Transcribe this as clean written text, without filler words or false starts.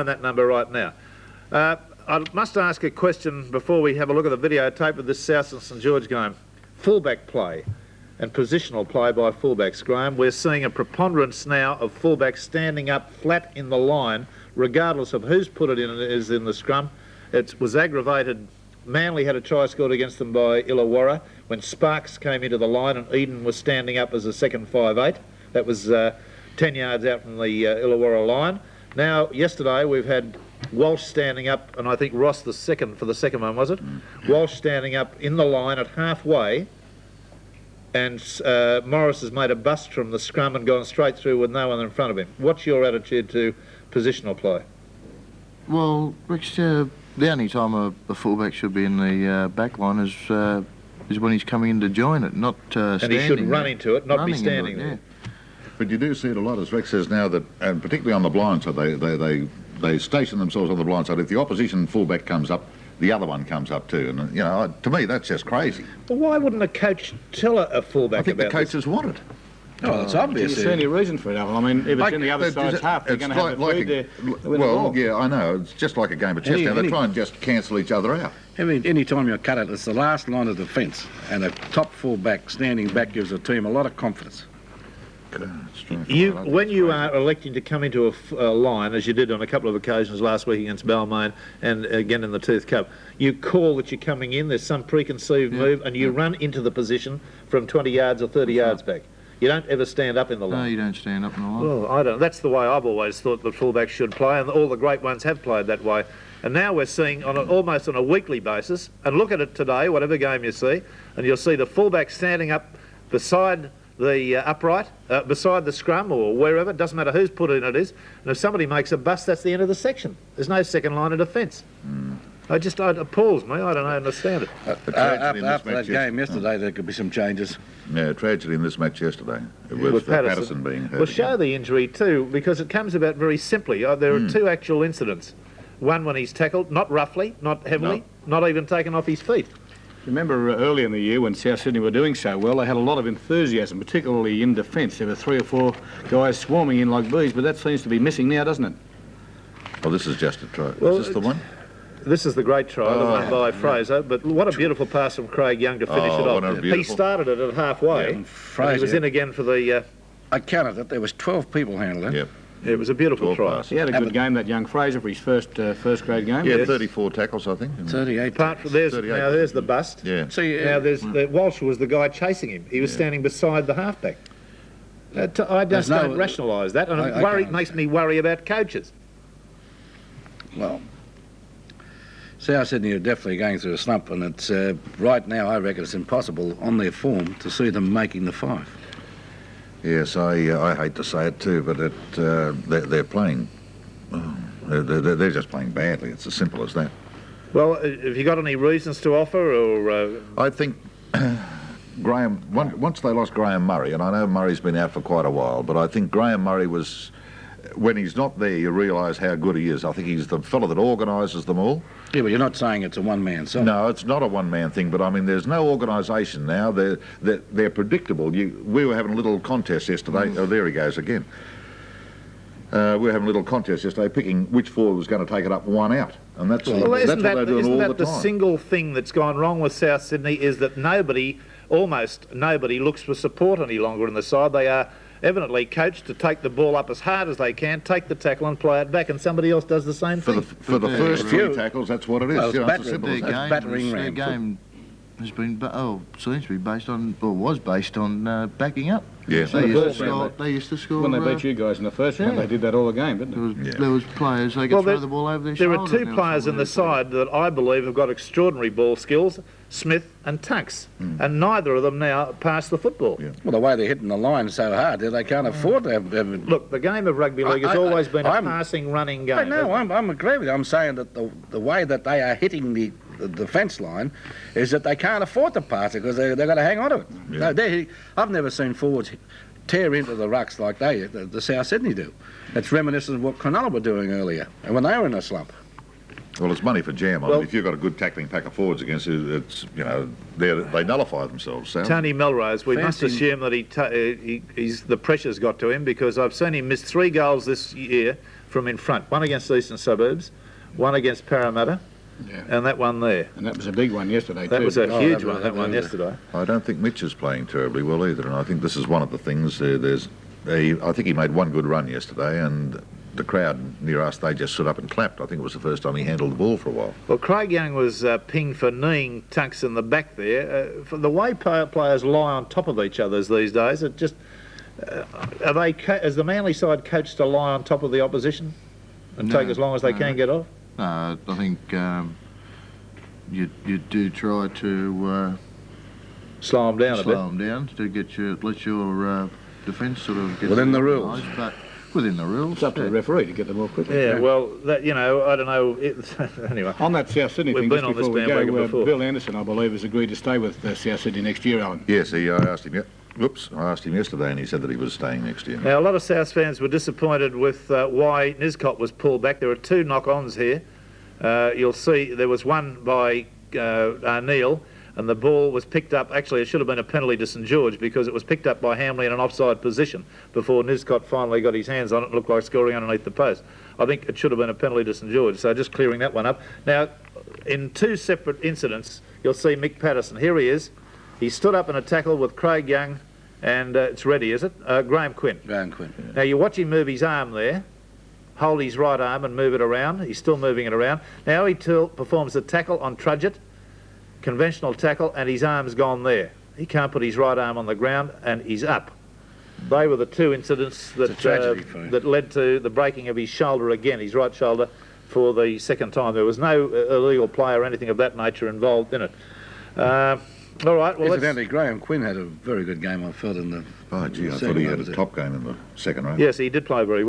that number right now. I must ask a question before we have a look at the videotape of this South and St George game. Fullback play and positional play by fullbacks, Graham. We're seeing a preponderance now of fullbacks standing up flat in the line, regardless of who's put it in the scrum. It was aggravated. Manly had a try scored against them by Illawarra when Sparks came into the line and Eden was standing up as a second 5'8". That was 10 yards out from the Illawarra line. Now, yesterday we've had Walsh standing up, and I think Ross the second for the second one, was it? Walsh standing up in the line at halfway, and Morris has made a bust from the scrum and gone straight through with no one in front of him. What's your attitude to positional play? Well, Rex, the only time a fullback should be in the back line is when he's coming in to join it, not standing. And he should run into it, not be standing there. But you do see it a lot, as Rex says now, that, and particularly on the blind side, they station themselves on the blind side. If the opposition fullback comes up, the other one comes up too. And, you know, to me, that's just crazy. Well, why wouldn't a coach tell a fullback about this? I think the coaches want it. Oh, it's obvious. Do you see any reason for it, Alan? I mean, if it's in the other side's half, they're going to have to feed the ball. Yeah, I know. It's just like a game of chess now. They try and just cancel each other out. I mean, any time you cut it, it's the last line of defence. And a top fullback standing back gives a team a lot of confidence. When you are electing to come into a line, as you did on a couple of occasions last week against Balmain and again in the Tooth Cup, you call that you're coming in, there's some preconceived move, and you run into the position from 20 yards or 30 yards back. You don't ever stand up in the line. No, you don't stand up in the line. Well, I don't. That's the way I've always thought that fullbacks should play, and all the great ones have played that way. And now we're seeing almost on a weekly basis, and look at it today, whatever game you see, and you'll see the fullback standing up beside the upright, beside the scrum or wherever. It doesn't matter whose put in it is. And if somebody makes a bust, that's the end of the section. There's no second line of defence. It appalls me. I don't understand it. After that game yesterday, there could be some changes. Yeah, tragedy in this match yesterday with Patterson being hurt. We'll show the injury too, because it comes about very simply. There are two actual incidents. One when he's tackled, not roughly, not heavily, not even taken off his feet. Remember early in the year when South Sydney were doing so well, they had a lot of enthusiasm, particularly in defence. There were 3 or 4 guys swarming in like bees, but that seems to be missing now, doesn't it? Well, this is just a try. Well, is this the one? This is the great try, the one by Fraser. But what a beautiful pass from Craig Young to finish it off. He started it at halfway, and he was in again for the... I counted it. There was 12 people handling it. Yep. It was a beautiful try. He had a good game, that young Fraser, for his first grade game. Yeah, 34 tackles, I think. 38. Apart from there's the bust. Yeah. See, now Walsh was the guy chasing him. He was standing beside the halfback. I just don't rationalise that, and it makes me worry about coaches. Well, South Sydney are definitely going through a slump, and it's right now I reckon it's impossible on their form to see them making the 5. Yes, I hate to say it too, but they're playing. They're just playing badly. It's as simple as that. Well, have you got any reasons to offer, or? I think Graham. Once they lost Graham Murray, and I know Murray's been out for quite a while, but I think Graham Murray was. When he's not there, you realise how good he is. I think he's the fellow that organises them all. Yeah, but you're not saying it's a one-man song. No, it's not a one-man thing, but I mean, there's no organisation now. They're predictable. We were having a little contest yesterday. Oh, there he goes again. We were having a little contest yesterday, picking which forward was going to take it up, one out. And that's what they're doing all the time. Isn't that the single thing that's gone wrong with South Sydney is that almost nobody looks for support any longer in the side. They are evidently coached to take the ball up as hard as they can, take the tackle and play it back, and somebody else does the same thing. For the first 3 tackles, that's what it is. Well, it's as simple as that. Their game has been, seems to be based on, or was based on backing up. Yes. They used to score. When they beat you guys in the first round, they did that all the game, didn't they? There was players, they could throw the ball over their shoulder. There are 2 players in the side that I believe have got extraordinary ball skills, Smith and Tucks, and neither of them now pass the football. Yeah. Well, the way they're hitting the line so hard, they can't afford to have... Look, the game of rugby league has always been a passing, running game. No, I'm agreeing with you. I'm saying that the way that they are hitting the defence line is that they can't afford to pass it because they've got to hang on to it. Yeah. No, I've never seen forwards tear into the rucks like the South Sydney do. It's reminiscent of what Cronulla were doing earlier, and when they were in a slump. Well, it's money for jam. I mean, if you've got a good tackling pack of forwards against you, it's, you know, they nullify themselves. So. Tony Melrose, we must assume that the pressure's got to him, because I've seen him miss 3 goals this year from in front. One against Eastern Suburbs, one against Parramatta, Yeah. and that one there. And that was a big one yesterday, That too. was a Oh, huge that one, was- that one that was- yesterday. I don't think Mitch is playing terribly well either, and I think this is one of the things. I think he made one good run yesterday, and the crowd near us, they just stood up and clapped. I think it was the first time he handled the ball for a while. Well, Craig Young was pinged for kneeing Tunks in the back there. For the way players lie on top of each other these days, it just... is the Manly side coached to lie on top of the opposition and take as long as they can get off? I think you do try to Slow them down a bit. slow them down to let your defence sort of get Within the rules. organised, but within the rules. It's up to the referee to get them more quickly. Yeah, well, that, you know, I don't know. Anyway. On that South Sydney We've thing, been just on this before we bandwagon go, before. Bill Anderson, I believe, has agreed to stay with South Sydney next year, Alan. Yes, I asked him. I asked him yesterday, and he said that he was staying next year. Now, a lot of South fans were disappointed with why Niscott was pulled back. There were two knock-ons here. You'll see there was one by O'Neill, and the ball was picked up. Actually, it should have been a penalty to St George because it was picked up by Hamley in an offside position before Niscott finally got his hands on it and looked like scoring underneath the post. I think it should have been a penalty to St George, so just clearing that one up. Now, in two separate incidents, you'll see Mick Patterson. Here he is. He stood up in a tackle with Craig Young, and it's ready, is it? Graham Quinn. Graham Quinn. Now, you watch him move his arm there, hold his right arm and move it around. He's still moving it around. Now he performs a tackle on Trudgett, conventional tackle, and his arm's gone there. He can't put his right arm on the ground, and he's up. They were the two incidents It's a tragedy for him. that led to the breaking of his shoulder again, his right shoulder, for the second time. There was no illegal play or anything of that nature involved in it. All right, well, let's... Incidentally, Graham Quinn had a very good game, I felt, in the... Oh, gee, I second thought he had half, a top game in the second row. Yes, he did play very well.